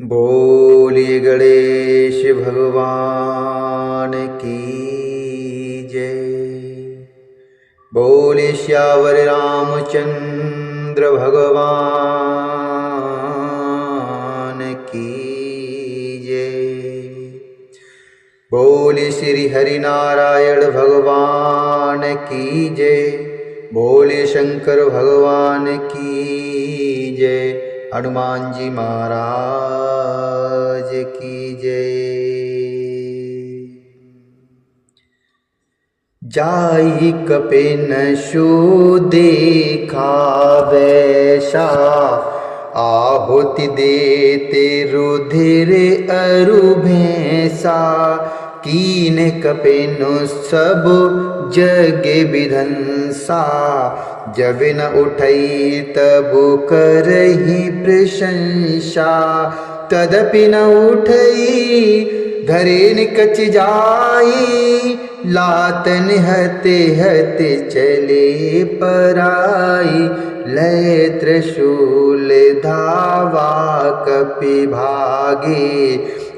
बोलिए गणेश भगवान की जय। बोलिए श्यावर रामचंद्र भगवान की जय। बोलिए श्री हरिनारायण भगवान की जय। बोलिए शंकर भगवान की जय। हनुमान जी महाराज की जय। जाई कपिन सु देखा वैसा, आहुति देते रुधिर अरु भैंसा। कीन कपिनु सब जगे विधंसा, जब न उठई तब करही प्रशंसा। तदपि न उठई धरे निकच जाई, लातन हते हते चले पराई। लय त्रिशूल धावा कपि भागे,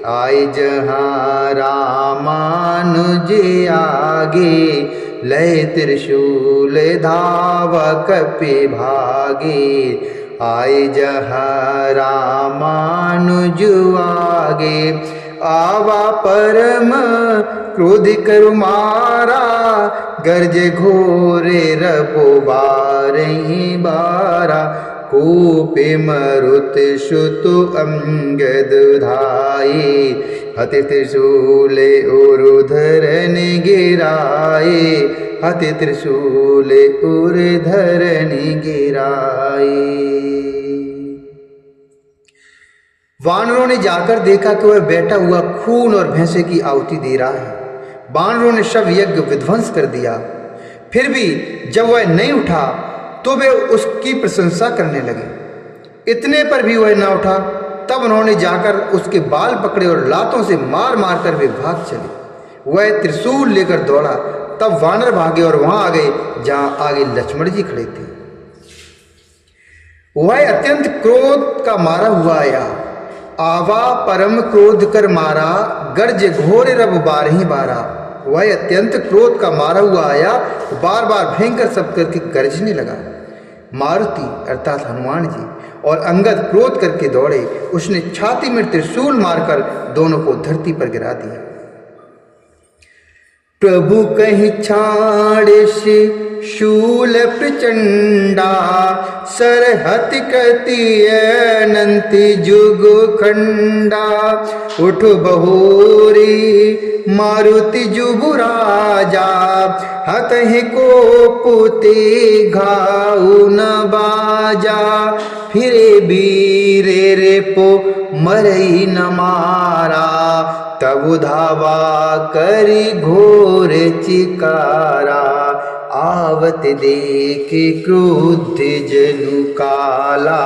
आय जहाँ रामानुज आगे। लय त्रिशूल धावा कपि भागे, आय जहाँ रामानुज आगे। आवा परम क्रोध करु मारा, गर्ज घोरे रबो बारही बारा। कूपे मरुत सुतु अंगद धाये, हति त्रिशूल उरु धरन गिराए। हति त्रिशूल उरु धरन गिराए। वानरों ने जाकर देखा कि वह बैठा हुआ खून और भैंसे की आहुति दे रहा है। वानरों ने शव यज्ञ विध्वंस कर दिया। फिर भी जब वह नहीं उठा तो वे उसकी प्रशंसा करने लगे। इतने पर भी वह न उठा, तब उन्होंने जाकर उसके बाल पकड़े और लातों से मार मार कर वे भाग चले। वह त्रिशूल लेकर दौड़ा, तब वानर भागे और वहां आ गए जहां आगे लक्ष्मण जी खड़े थे। वह अत्यंत क्रोध का मारा हुआ आया, आवा परम क्रोध कर मारा। गर्ज घोर रब बारही बारा। वह अत्यंत क्रोध का मारा हुआ आया, बार बार भयंकर शब्द करके गरजने लगा। मारुति अर्थात हनुमान जी और अंगद क्रोध करके दौड़े। उसने छाती में त्रिशूल मारकर दोनों को धरती पर गिरा दिया। प्रभु कहीं छाड़े शूल प्रचंडा, सरहत कति अनंति जुग खंडा। उठ बहोरी मारुति जुगु राजा, हतहि को पुते घाउ न बाजा। फिरे बीरे रेपो मरई न मारा, तब धावा करी घोर चिकारा। आवत देखे क्रोध जनु काला,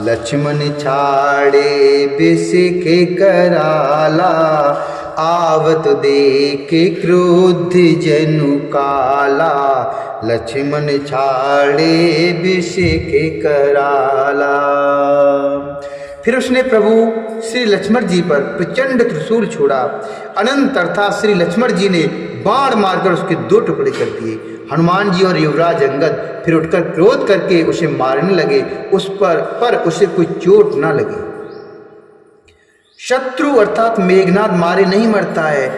लक्ष्मण छाड़े बिस के कराला। आवत देखे क्रोध जनु काला, लक्ष्मण छाड़े बिस के कराला। फिर उसने प्रभु श्री लक्ष्मण जी पर प्रचंड त्रिशूल छोड़ा। अनंत अर्थात श्री लक्ष्मण जी ने बाण मारकर उसके दो टुकड़े कर दिए। हनुमान जी और युवराज अंगद फिर उठकर क्रोध करके उसे मारने लगे, उस पर उसे कोई चोट ना लगी। शत्रु अर्थात मेघनाद मारे नहीं मरता है।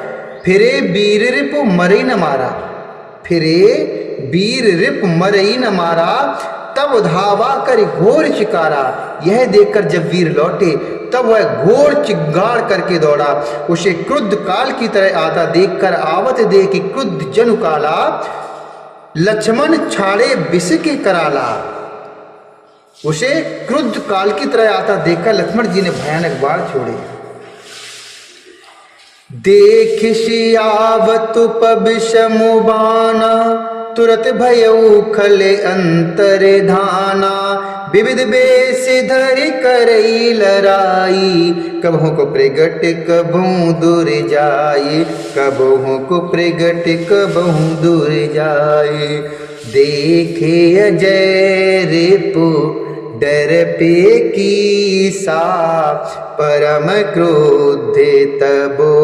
फिरे वीर रिप मरे न मारा। फिरे वीर रिप मरई न मारा, तब धावा कर घोर चिकारा। यह देखकर जब वीर लौटे तब वह घोर चिंगाड़ करके दौड़ा। उसे क्रुद्ध काल की तरह आता देखकर आवत देख क्रुद्ध जनु काला, लक्ष्मण छाड़े बिस के कराला। उसे क्रुद्ध काल की तरह आता देखकर लक्ष्मण जी ने भयानक बाण छोड़े। देख सियावत पबिषमु बाना, तुरत भयउ खले अंतर धाना। विविध बेस धरि करई लराई, कबहु को प्रगट कबहु दूर जाई। कबहु को प्रगट कबहु दूर जाई। देखे अजय रिपु डर पे कीसा परम क्रोधे तबो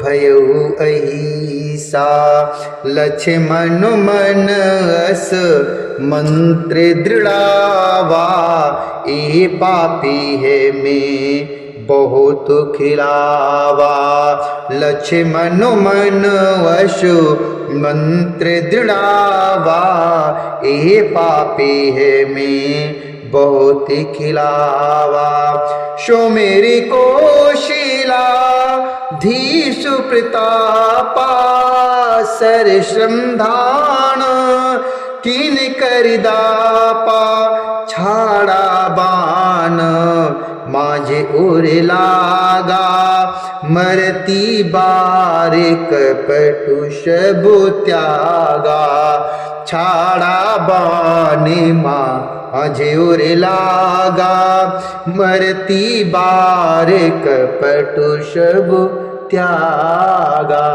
भयउ अहिसा। लक्ष्मण मन अस मंत्र दृढ़ावा ए पापी है में बहुत खिलावा। लक्ष्मण मन वश मंत्र दृढ़ावा ए पापी है में बहुत खिलावा। शो मेरी कोशिला धीसु प्रतापा सर श्रमधान किन करिदापा छाड़ा बान माझे उर लागा मरती बार कपटु शबु त्यागा। छाड़ा बान माझे उर लागा मरती बार कपटु शबु त्यागा।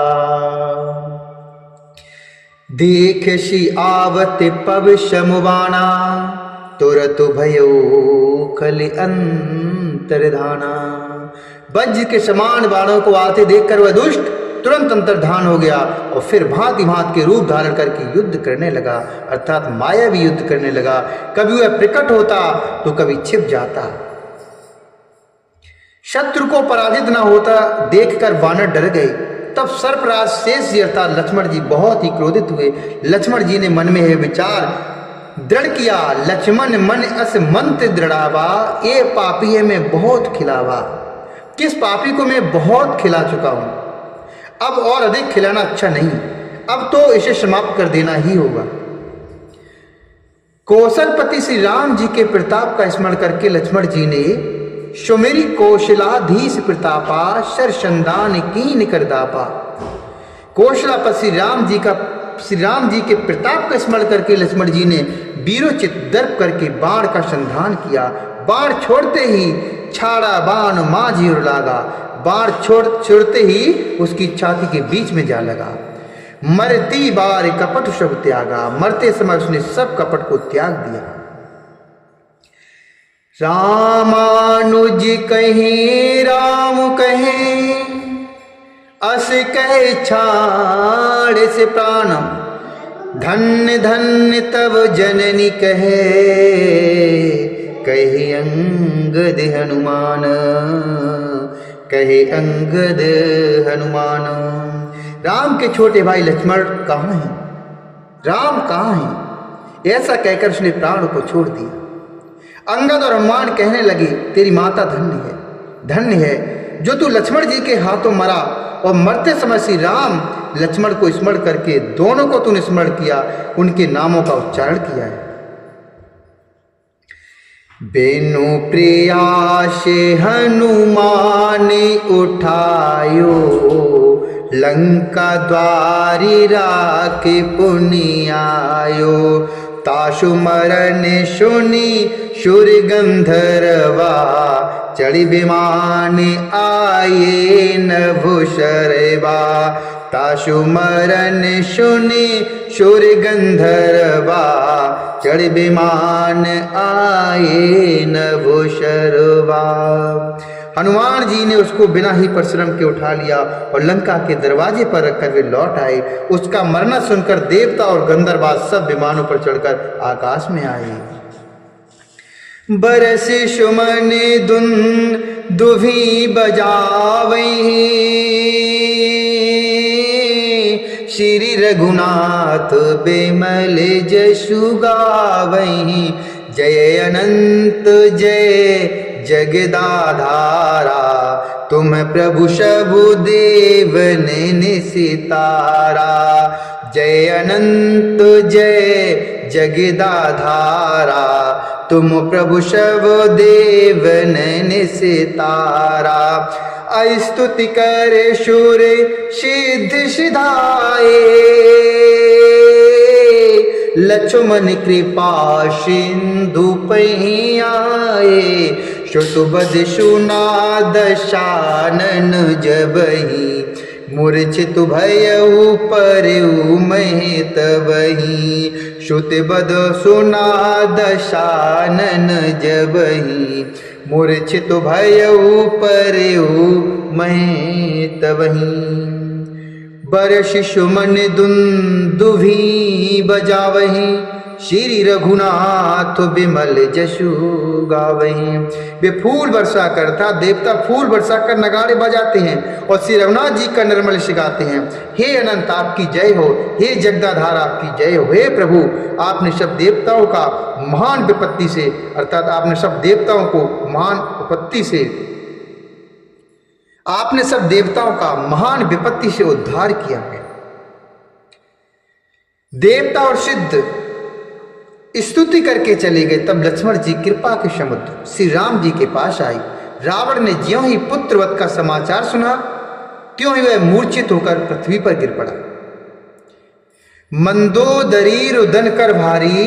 देख शी आवत पव शमुबाना तुरत भयो खलि अंतर्धाना। वज्र के समान बाणों को आते देखकर वह दुष्ट तुरंत अंतर्धान हो गया और फिर भांति भांति के रूप धारण करके युद्ध करने लगा, अर्थात मायावी युद्ध करने लगा। कभी वह प्रकट होता तो कभी छिप जाता। शत्रु को पराजित न होता देखकर वानर डर गए। तब सर्पराज शेष जी अर्थात लक्ष्मण जी बहुत ही क्रोधित हुए। लक्ष्मण जी ने मन में यह विचार दृढ़ किया, लक्ष्मण मन अस मंत्र दृढ़ावा ये पापी है मैं बहुत खिलावा। किस पापी को मैं बहुत खिला चुका हूं, अब और अधिक खिलाना अच्छा नहीं, अब तो इसे समाप्त कर देना ही होगा। कौशलपति श्री राम जी के प्रताप का स्मरण करके लक्ष्मण जी ने सुमेरी कौशलाधीश प्रतापा शरचंदान कीन करदापा। कौशलापति श्री राम जी के प्रताप का स्मरण करके लक्ष्मण जी ने वीरोचित दर्प करके बाण का संधान किया। बाण छोड़ते ही छाड़ा बाण माझी उर लागा। बाण छोड़ते ही उसकी छाती के बीच में जा लगा। मरती बार कपट सब त्यागा। मरते समय उसने सब कपट को त्याग दिया। रामानुज कहीं राम कहे अस कहे छाड़ से प्राणम। धन्य धन्य तब जननी कहे कहे अंगद हनुमान। कहे अंगद हनुमान। राम के छोटे भाई लक्ष्मण कहाँ हैं, राम कहाँ हैं, ऐसा कहकर उसने प्राण को छोड़ दिया। अंगद और हनुमान कहने लगे तेरी माता धन्य है जो तू लक्ष्मण जी के हाथों मरा और मरते समय श्री राम लक्ष्मण को स्मरण करके दोनों को तूने स्मरण किया, उनके नामों का उच्चारण किया है। बेनु प्रियाश हनुमान उठायो लंका द्वारी राखे पुनियायो। ताशु मरण सुनी शूर गंधर्वा चढ़ी विमान आये नभुशरवा। ताशु मरण सुनी शूर गंधर्वा चढ़ी विमान आये नभुशरवा। हनुमान जी ने उसको बिना ही परिश्रम के उठा लिया और लंका के दरवाजे पर रखकर वे लौट आए। उसका मरना सुनकर देवता और गंधर्व सब विमानों पर चढ़कर आकाश में आए। बरस सुमन दुन दुभी बजावे श्री रघुनाथ बेमल जसु गावहि। जय अनंत जय जगदाधारा तुम प्रभु शबु देव सितारा। जय अनंत जय जगदाधारा तुम प्रभु शबु देव सितारा। स्तुति कर शूर सिद्ध सिधाए लक्ष्मण कृपा सिंधु पहि आए। श्रुतुबद सुना दशानन जबहि मूर्छित भयउ परउ महि तबहि। श्रुतिबद सुना दशानन जबहि मूर्छित भयउ परउ महे तबहि बर शिशु मन दुंदुभि बजावहि श्री रघुनाथ बिमल जशु गावहीं। वे फूल वर्षा करता देवता फूल वर्षा कर नगाड़े बजाते हैं और श्री रघुनाथ जी का निर्मल गाते हैं। हे अनंत आपकी जय हो, हे जगदाधार आपकी जय हो। हे प्रभु आपने सब देवताओं का महान विपत्ति से अर्थात आपने सब देवताओं को महान विपत्ति से आपने सब देवताओं का महान विपत्ति से उद्धार किया है। देवता और सिद्ध स्तुति करके चले गए। तब लक्ष्मण जी कृपा के समुद्र श्री राम जी के पास आई। रावण ने ज्यों ही पुत्रवत का समाचार सुना त्यों ही वह मूर्छित होकर पृथ्वी पर गिर पड़ा। मंदोदरी रुदन कर भारी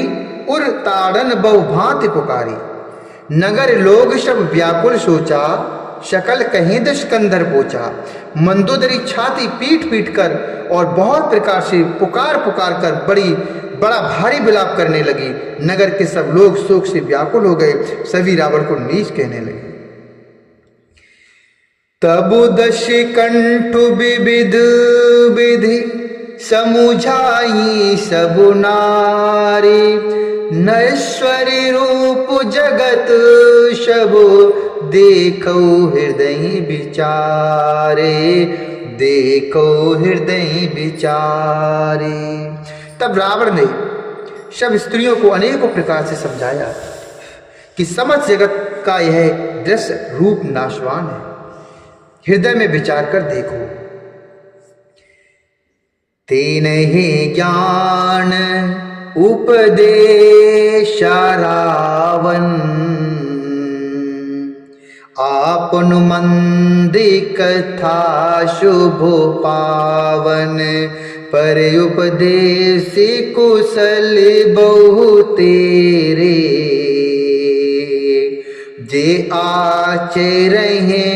उर ताड़न बहु भांति पुकारी नगर लोग सब व्याकुल सोचा शकल कहीं दशकंधर पोचा। मंदोदरी छाती पीट पीट कर और बहुत प्रकार से पुकार पुकार कर बड़ा भारी विलाप करने लगी। नगर के सब लोग शोक से व्याकुल हो गए, सभी रावण को नीच कहने लगे। तब दश कंठ विविध विधि समुझाई सब नारी नश्वरी रूप जगत सब देखो हृदय विचारे देखो हृदय विचारे। तब रावण ने सब स्त्रियों को अनेकों प्रकार से समझाया कि समस्त जगत का यह दृश्य रूप नाशवान है, हृदय में विचार कर देखो। तेन ही ज्ञान उपदेशा रावण आपन मंदी कथा शुभ पावन पर उपदेश कुशल बहु तेरे जे आचरहि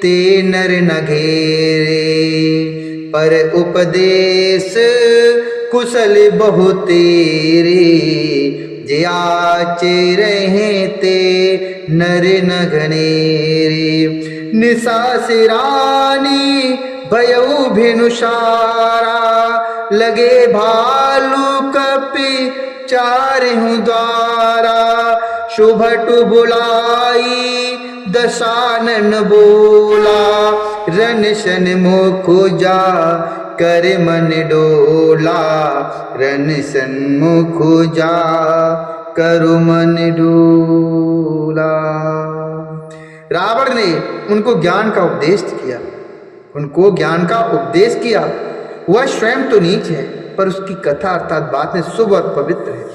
ते नर न घेरे पर उपदेश कुशल बहु तेरे जे आचरहि ते नर न घनेरे। निशा से रानी भयउ भिनुसारा लगे भालू कपि चारहु द्वारा शुभटु बुलाई दशानन बोला रन सन मुख जा कर मन डोला रन सन्मुख जा करु मन डोला। रावण ने उनको ज्ञान का उपदेश किया, उनको ज्ञान का उपदेश किया। वह स्वयं तो नीच है पर उसकी कथा अर्थात बातें शुभ और पवित्र है।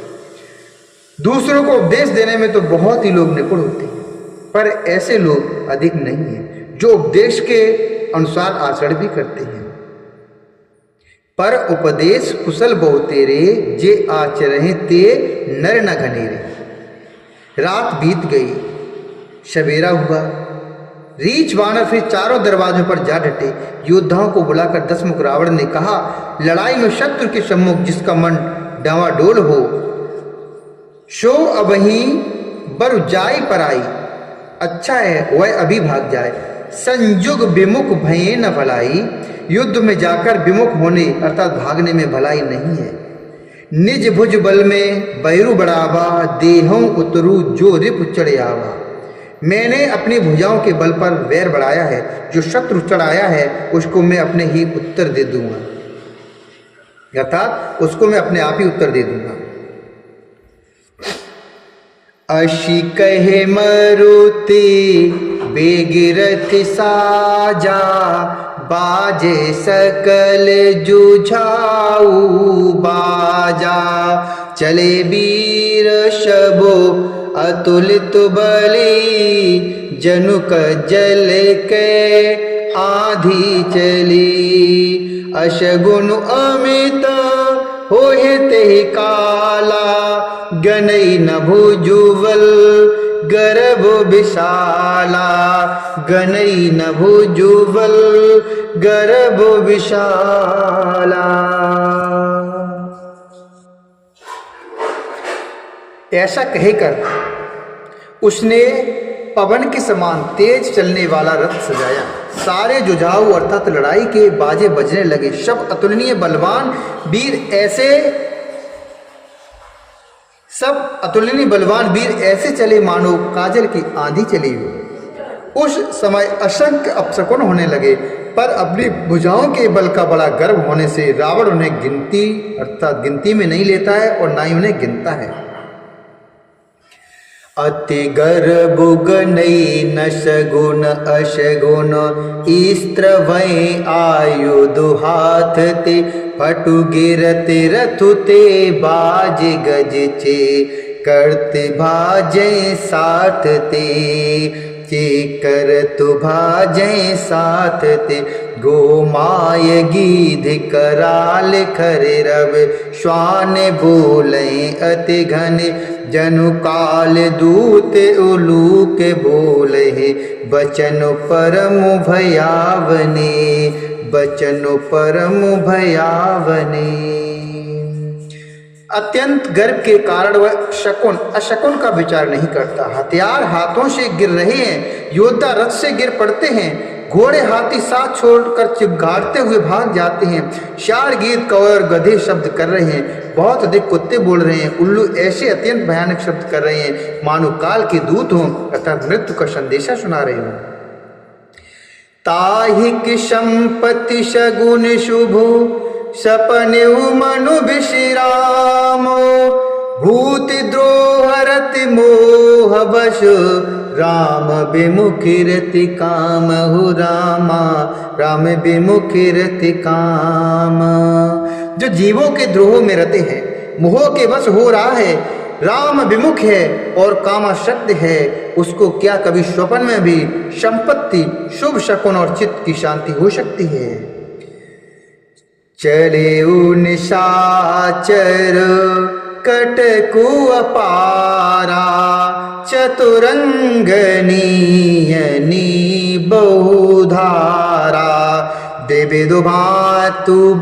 दूसरों को उपदेश देने में तो बहुत ही लोग निपुण होते हैं पर ऐसे लोग अधिक नहीं हैं जो उपदेश के अनुसार आचरण भी करते हैं। पर उपदेश कुशल बहु तेरे जे आचरहि ते नर न घनेरे। रात बीत गई, सवेरा हुआ। रीछ वानर फिर चारों दरवाजों पर जा डटे। योद्धाओं को बुलाकर दशमुख रावण ने कहा, लड़ाई में शत्रु के सम्मुख जिसका मन डावाडोल हो सो अबही बर जाई पराई, अच्छा है वह अभी भाग जाए। संजुग विमुख भये न भलाई, युद्ध में जाकर विमुख होने अर्थात भागने में भलाई नहीं है। निज भुज बल में बैरु बढ़ावा, देहों उतरू जो रिप चढ़े आवा। मैंने अपनी भुजाओं के बल पर वैर बढ़ाया है, जो शत्रु चढ़ाया है उसको मैं अपने ही उत्तर दे दूंगा, अर्थात उसको मैं अपने आप ही उत्तर दे दूंगा। अशी कहे मरुति बेगिरथ साजा, बाजे सकल जुझाऊ बाजा। चले वीर शबो अतुलित बली, जनुक जल के आधी चली। अशगुन अमित होए ते काला, गनई न भुजुवल गर्भ विशाला। गनई न भुजुवल गर्भ विशाला। ऐसा कहकर उसने पवन के समान तेज चलने वाला रथ सजाया। सारे जुझाऊ अर्थात लड़ाई के बाजे बजने लगे। सब अतुलनीय बलवान वीर ऐसे चले मानो काजल की आंधी चली हो। उस समय असंख्य अपशकुन होने लगे, पर अपनी भुजाओं के बल का बड़ा गर्व होने से रावण उन्हें गिनती में नहीं लेता है और ना ही उन्हें गिनता है। अति गर्भ गनई न सगुन अशगुन स्त्र वै आयुध हाथ ते फटु गिरते रथु ते बाज गज चे करते भाजे साथ ते चे करतु भाजे साथ ते गोमाय गीध कराल खरे रव श्वान बोले अति घने जनु काल दूत उलूक बोले बचन परम भयावने बचन परम भयावने। अत्यंत गर्व के कारण वह शकुन अशकुन का विचार नहीं करता। हथियार हाथों से गिर रहे हैं, योद्धा रथ से गिर पड़ते हैं, घोड़े हाथी साथ छोड़कर चिपघाड़ते हुए भाग जाते हैं, शार गीत कौवे और गधे शब्द कर रहे हैं, बहुत अधिक कुत्ते बोल रहे हैं, उल्लू ऐसे अत्यंत भयानक शब्द कर रहे हैं मानो काल के दूत हों अर्थात मृत्यु का संदेशा सुना रहे हों। ताहिक संपत्ति सगुन शुभ सपने मनु विश्राम भूत द्रोह रति मोह बश राम विमुखी रति काम हो रामा राम विमुखी रति काम। जो जीवों के द्रोह में रते हैं, मोह के वश हो रहा है, राम विमुख है और कामासक्त है, उसको क्या कभी स्वप्न में भी संपत्ति शुभ शकुन और चित्त की शांति हो सकती है। चले निशाचर कटकु अपारा चतुरंगनीयनी बहुधारा देवे दुभातु